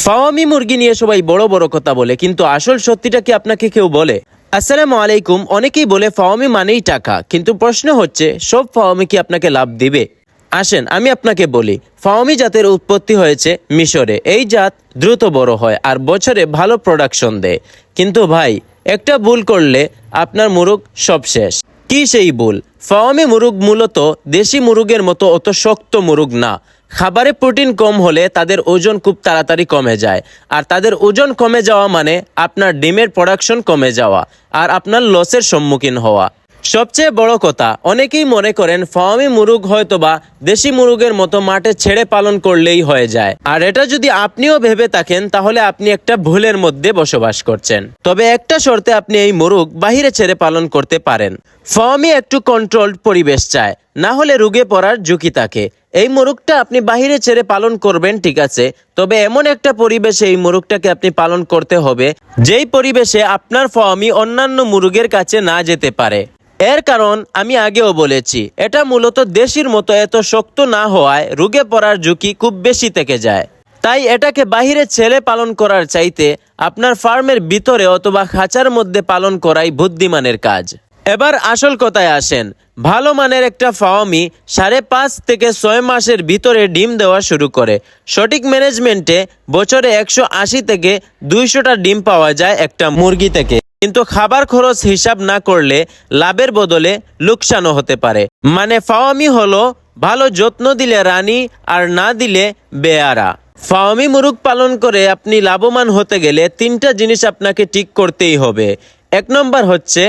ফাওয়ামি মুরগি নিয়ে সবাই বড় বড় কথা বলে, কিন্তু আসল সত্যিটা কি আপনাকে কেউ বলে? আসসালামু আলাইকুম। অনেকেই বলে ফাওয়ামি মানেই টাকা, কিন্তু প্রশ্ন হচ্ছে সব ফাওয়ামি কি আপনাকে লাভ দিবে? আসেন আমি আপনাকে বলি, ফাওয়ামি জাতের উৎপত্তি হয়েছে মিশরে। এই জাত দ্রুত বড় হয় আর বছরে ভালো প্রোডাকশন দেয়। কিন্তু ভাই, একটা ভুল করলে আপনার মুরগ সব শেষ। কি সেই ভুল? ফাওয়ামি মুরগ মূলত দেশি মুরগের মতো অত শক্ত মুরগ না। খাবারে প্রোটিন কম হলে তাদের ওজন খুব তাড়াতাড়ি কমে যায়, আর তাদের ওজন কমে যাওয়া মানে আপনার ডিমের প্রোডাকশন কমে যাওয়া আর আপনার লসের সম্মুখীন হওয়া। সবচেয়ে বড় কথা, অনেকেই মনে করেন ফাওয়ামি মুরগ হয়তোবা দেশি মুরগের মতো মাঠে ছেড়ে পালন করলেই হয়ে যায়। আর এটা যদি আপনিও ভেবে থাকেন, তাহলে আপনি একটা ভুলের মধ্যে বসবাস করছেন। তবে একটা শর্তে আপনি এই মুরগ বাহিরে ছেড়ে পালন করতে পারেন। ফাওয়ামি একটু কন্ট্রোলড পরিবেশ চায়, না হলে রোগে পড়ার ঝুঁকি থাকে। এই মুরগটা আপনি বাহিরে ছেড়ে পালন করবেন, ঠিক আছে, তবে এমন একটা পরিবেশে এই মুরগটাকে আপনি পালন করতে হবে যেই পরিবেশে আপনার ফাওয়ামি অন্যান্য মুরগের কাছে না যেতে পারে। এর কারণ আমি আগেও বলেছি, এটা মূলত দেশির মতো এত শক্ত না হওয়ায় রোগে পড়ার ঝুঁকি খুব বেশি থেকে যায়। তাই এটাকে বাহিরে ছেড়ে পালন করার চাইতে আপনার ফার্মের ভিতরে অথবা খাঁচার মধ্যে পালন করাই বুদ্ধিমানের কাজ। এবার আসল কথায় আসেন। ভালো মানের একটা ফাওয়ামি 5.5 থেকে 6 মাসের ভিতরে ডিম দেওয়া শুরু করে। সঠিক ম্যানেজমেন্টে বছরে 180 থেকে 200টা ডিম পাওয়া যায় একটা মুরগি থেকে। কিন্তু খাবার খরচ হিসাব না করলে লাভের বদলে লোকসানও হতে পারে। মানে ফাওয়ামি হলো ভালো যত্ন দিলে রানী, আর না দিলে বেয়ারা। ফাওয়ামি মুরগ পালন করে আপনি লাভবান হতে গেলে 3টা জিনিস আপনাকে ঠিক করতেই হবে। 1 নম্বর হচ্ছে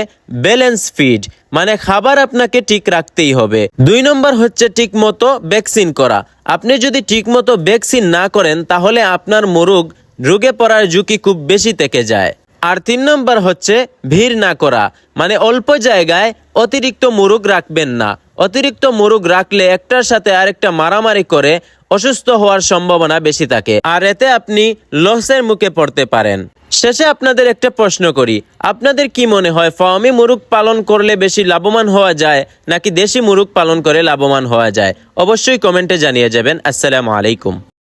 ব্যালেন্স ফিড, মানে খাবার আপনাকে ঠিক রাখতেই হবে। 2 নম্বর হচ্ছে ঠিক মতো ভ্যাকসিন করা। আপনি যদি ঠিক মতো ভ্যাকসিন না করেন, তাহলে আপনার মুরগ রোগে পড়ার ঝুঁকি খুব বেশি থেকে যায়। আর 3 নম্বর হচ্ছে ভিড় না করা, মানে অল্প জায়গায় অতিরিক্ত মুরগ রাখবেন না। অতিরিক্ত মুরগ রাখলে একটার সাথে আরেকটা মারামারি করে অসুস্থ হওয়ার সম্ভাবনা বেশি থাকে, আর এতে আপনি লসের মুখে পড়তে পারেন। শেষে আপনাদের একটা প্রশ্ন করি, আপনাদের কি মনে হয় ফাওয়ামি মুরগ পালন করলে বেশি লাভবান হওয়া যায় নাকি দেশি মুরগ পালন করে লাভবান হওয়া যায়? অবশ্যই কমেন্টে জানিয়ে যাবেন। আসসালামু আলাইকুম।